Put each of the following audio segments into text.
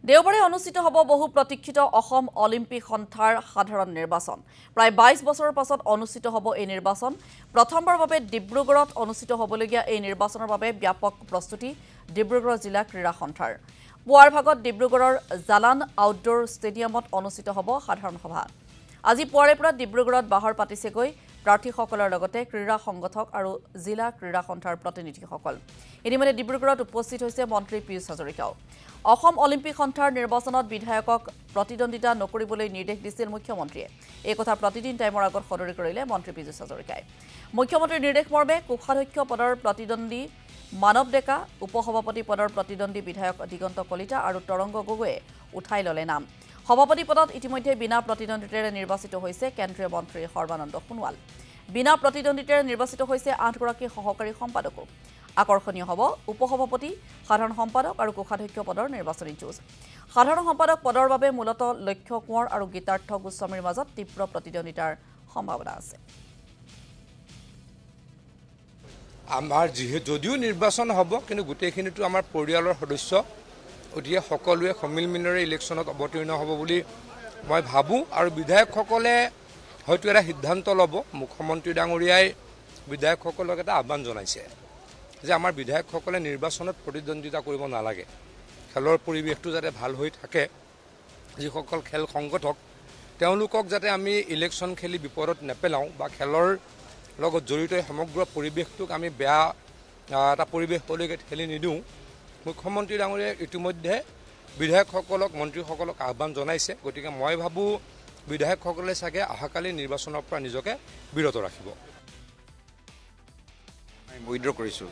দেওবাৰে অনুষ্ঠিত হ'ব বহু প্ৰতীক্ষিত অসম অলিম্পিক সন্থাৰ সাধাৰণ নিৰ্বাচন। প্ৰায় 22 বছৰৰ পাছত অনুষ্ঠিত হ'ব এই নিৰ্বাচন। প্ৰথমবাৰৰ বাবে ডিব্ৰুগড়ত অনুষ্ঠিত হ'বলগীয়া এই নিৰ্বাচনৰ বাবে ব্যাপক প্ৰস্তুতি ডিব্ৰুগড় জিলা ক্ৰীড়া সন্থাৰ। পুৱাৰ ভাগত ডিব্ৰুগড়ৰ জালান আউটডোৰ ষ্টেডিয়ামত অনুষ্ঠিত হ'ব সাধাৰণ সভা। আজি পুৱাৰে পৰা ডিব্ৰুগড়ত বাহৰ পাতিছেগৈ প্ৰাৰ্থীসকলৰ লগতে ক্ৰীড়া সংগঠক আৰু জিলা ক্ৰীড়া সন্থাৰ প্ৰতিনিধিসকল। ইতিমধ্যে ডিব্ৰুগড়ত উপস্থিত হৈছে মন্ত্ৰী পীয়ুষ হাজৰিকাও। অসম অলিম্পিক সন্থাৰ নিৰ্বাচনত বিধায়কক প্ৰতিদ্বন্দ্বিতা নকৰিবলৈ নিৰ্দেশ দিছিল মুখ্যমন্ত্ৰীয়ে। এই কথা প্ৰতিদিন টাইমৰ আগত সদৰি কৰিলে মন্ত্ৰী পীয়ুষ হাজৰিকাই। মুখ্যমন্ত্ৰীৰ নিৰ্দেশ মৰ্মে কোষাধ্যক্ষ পদৰ প্ৰতিদ্বন্দ্বী মানৱ ডেকা, উপসভাপতি পদৰ প্ৰতিদ্বন্দ্বী বিধায়ক দিগন্ত কলিতা আৰু তৰংগ গগৈয়ে উঠাই ল'লে নাম। সভাপতি পদত ইতিমধ্যে বিনা প্ৰতিদ্বন্দ্বিতাৰে নিৰ্বাচিত হৈছে কেন্দ্ৰীয় মন্ত্ৰী সৰ্বানন্দ সোণোৱাল। বিনা প্ৰতিদ্বন্দ্বিতাৰে নিৰ্বাচিত হৈছে 8 গৰাকী সহকাৰী সম্পাদকো। আকৰ্ষণীয় হ'ব উপসভাপতি, সাধাৰণ সম্পাদক আৰু কোষাধ্যক্ষ পদৰ নিৰ্বাচনী যুঁজ। সাধাৰণ সম্পাদক পদৰ বাবে মূলতঃ লক্ষ্য কোঁৱৰ আৰু গীতাৰ্থ গোস্বামীৰ মাজত তীব্ৰ প্ৰতিদ্বন্দ্বিতাৰ সম্ভাৱনা আছে। আমাৰ যদিও নিৰ্বাচন হ'ব, কিন্তু গোটেইখিনিতো আমাৰ পৰিয়ালৰ সদস্য, গতিকে সকলোৱে সমিলমিলেৰে ইলেকশ্যনত অৱতীৰ্ণ হ'ব বুলি মই ভাবোঁ। আৰু বিধায়কসকলে হয়তো এটা সিদ্ধান্ত ল'ব। মুখ্যমন্ত্ৰী ডাঙৰীয়াই বিধায়কসকলক এটা আহ্বান জনাইছে যে আমাৰ বিধায়কসকলে নিৰ্বাচনত প্ৰতিদ্বন্দ্বিতা কৰিব নালাগে, খেলৰ পৰিৱেশটো যাতে ভাল হৈ থাকে। যিসকল খেল সংগঠক তেওঁলোকক যাতে আমি ইলেকশ্যন খেলি বিপদত নেপেলাওঁ বা খেলৰ লগত জড়িত সমগ্ৰ পৰিৱেশটোক আমি বেয়া এটা পৰিৱেশলৈকে ঠেলি নিদিওঁ। মুখ্যমন্ত্ৰী ডাঙৰীয়াই ইতিমধ্যে বিধায়কসকলক, মন্ত্ৰীসকলক আহ্বান জনাইছে। গতিকে মই ভাবোঁ বিধায়কসকলে চাগে অহাকালি নিৰ্বাচনৰ পৰা নিজকে বিৰত ৰাখিব। মই উইড্ৰ কৰিছোঁ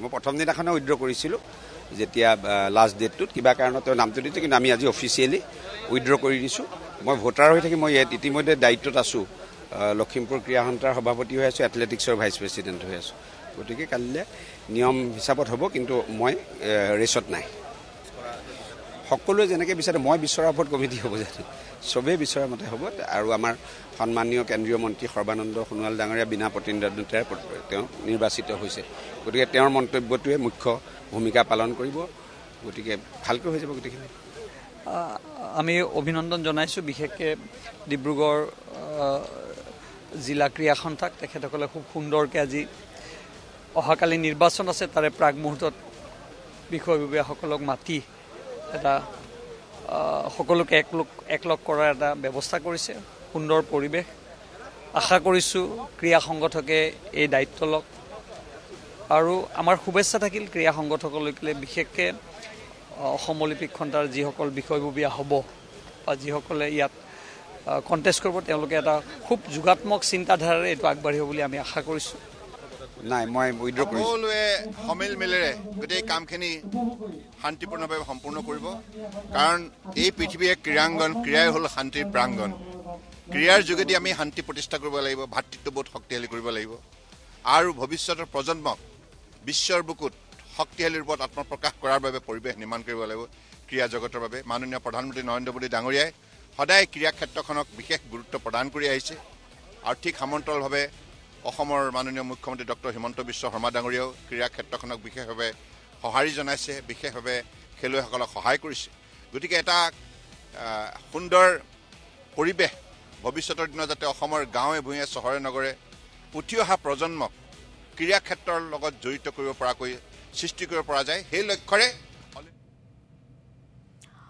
মই প্ৰথম দিনাখনে উইড্ৰ কৰিছিলোঁ, যেতিয়া লাষ্ট ডেটটোত কিবা কাৰণত নামটো দিছোঁ, কিন্তু আমি আজি অফিচিয়েলি উইড্ৰ কৰি দিছোঁ। মই ভোটাৰ হৈ থাকি মই ইয়াত ইতিমধ্যে দায়িত্বত আছোঁ। লখিমপুৰ ক্ৰীড়া সন্থাৰ সভাপতি হৈ আছোঁ, এথলেটিক্সৰ ভাইচ প্ৰেছিডেণ্ট হৈ আছোঁ। গতিকে কালিলৈ নিয়ম হিচাপত হ'ব, কিন্তু মই ৰেচত নাই। সকলোৱে যেনেকৈ বিচাৰে মই বিচৰাৰ ওপৰত কমিটি হ'ব জানো, চবেই বিচৰা মতে হ'ব। আৰু আমাৰ সন্মানীয় কেন্দ্ৰীয় মন্ত্ৰী সৰ্বানন্দ সোণোৱাল ডাঙৰীয়া বিনা প্ৰতিদ্বন্দ্বিতাৰে তেওঁ নিৰ্বাচিত হৈছে। গতিকে তেওঁৰ মন্তব্যটোৱে মুখ্য ভূমিকা পালন কৰিব। গতিকে ভালকৈ হৈ যাব গোটেইখিনি। আমি অভিনন্দন জনাইছোঁ বিশেষকৈ ডিব্ৰুগড় জিলা ক্ৰীড়া সন্থাক। তেখেতসকলে খুব সুন্দৰকৈ আজি অহাকালি নিৰ্বাচন আছে, তাৰে প্ৰাক মুহূৰ্তত বিষয়ববীয়াসকলক মাতি এটা সকলোকে একলগ কৰাৰ এটা ব্যৱস্থা কৰিছে। সুন্দৰ পৰিৱেশ। আশা কৰিছোঁ ক্ৰীড়া সংগঠকে এই দায়িত্ব লওক। আৰু আমাৰ শুভেচ্ছা থাকিল ক্ৰীড়া সংগঠকলৈকে, বিশেষকৈ অসম অলিম্পিক সন্থাৰ যিসকল বিষয়ববীয়া হ'ব বা যিসকলে ইয়াত কণ্টেষ্ট কৰিব, তেওঁলোকে এটা খুব যোগাত্মক চিন্তাধাৰাৰে এইটো আগবাঢ়িব বুলি আমি আশা কৰিছোঁ। নাই, মই উইড্ৰ কৰিছোঁ। সকলোৱে সমিলমিলেৰে গোটেই কামখিনি শান্তিপূৰ্ণভাৱে সম্পূৰ্ণ কৰিব। কাৰণ এই পৃথিৱীৰ এক ক্ৰীড়াংগন, ক্ৰীড়াই হ'ল শান্তিৰ প্ৰাংগন। ক্ৰীড়াৰ যোগেদি আমি শান্তি প্ৰতিষ্ঠা কৰিব লাগিব, ভাতৃত্ববোধ শক্তিশালী কৰিব লাগিব আৰু ভৱিষ্যতৰ প্ৰজন্মক বিশ্বৰ বুকুত শক্তিশালী ৰূপত আত্মপ্ৰকাশ কৰাৰ বাবে পৰিৱেশ নিৰ্মাণ কৰিব লাগিব ক্ৰীড়া জগতৰ বাবে। মাননীয় প্ৰধানমন্ত্ৰী নৰেন্দ্ৰ মোদী ডাঙৰীয়াই সদায় ক্ৰীড়া ক্ষেত্ৰখনক বিশেষ গুৰুত্ব প্ৰদান কৰি আহিছে। আৰু ঠিক সমান্তৰালভাৱে অসমৰ মাননীয় মুখ্যমন্ত্ৰী ডক্টৰ হিমন্ত বিশ্ব শৰ্মা ডাঙৰীয়াও ক্ৰীড়া ক্ষেত্ৰখনক বিশেষভাৱে সঁহাৰি জনাইছে, বিশেষভাৱে খেলুৱৈসকলক সহায় কৰিছে। গতিকে এটা সুন্দৰ পৰিৱেশ ভৱিষ্যতৰ দিনত যাতে অসমৰ গাঁৱে ভূঞে চহৰে নগৰে উঠি অহা প্ৰজন্মক ক্ৰীড়া ক্ষেত্ৰৰ লগত জড়িত কৰিব পৰাকৈ সৃষ্টি কৰিব পৰা যায়, সেই লক্ষ্যৰে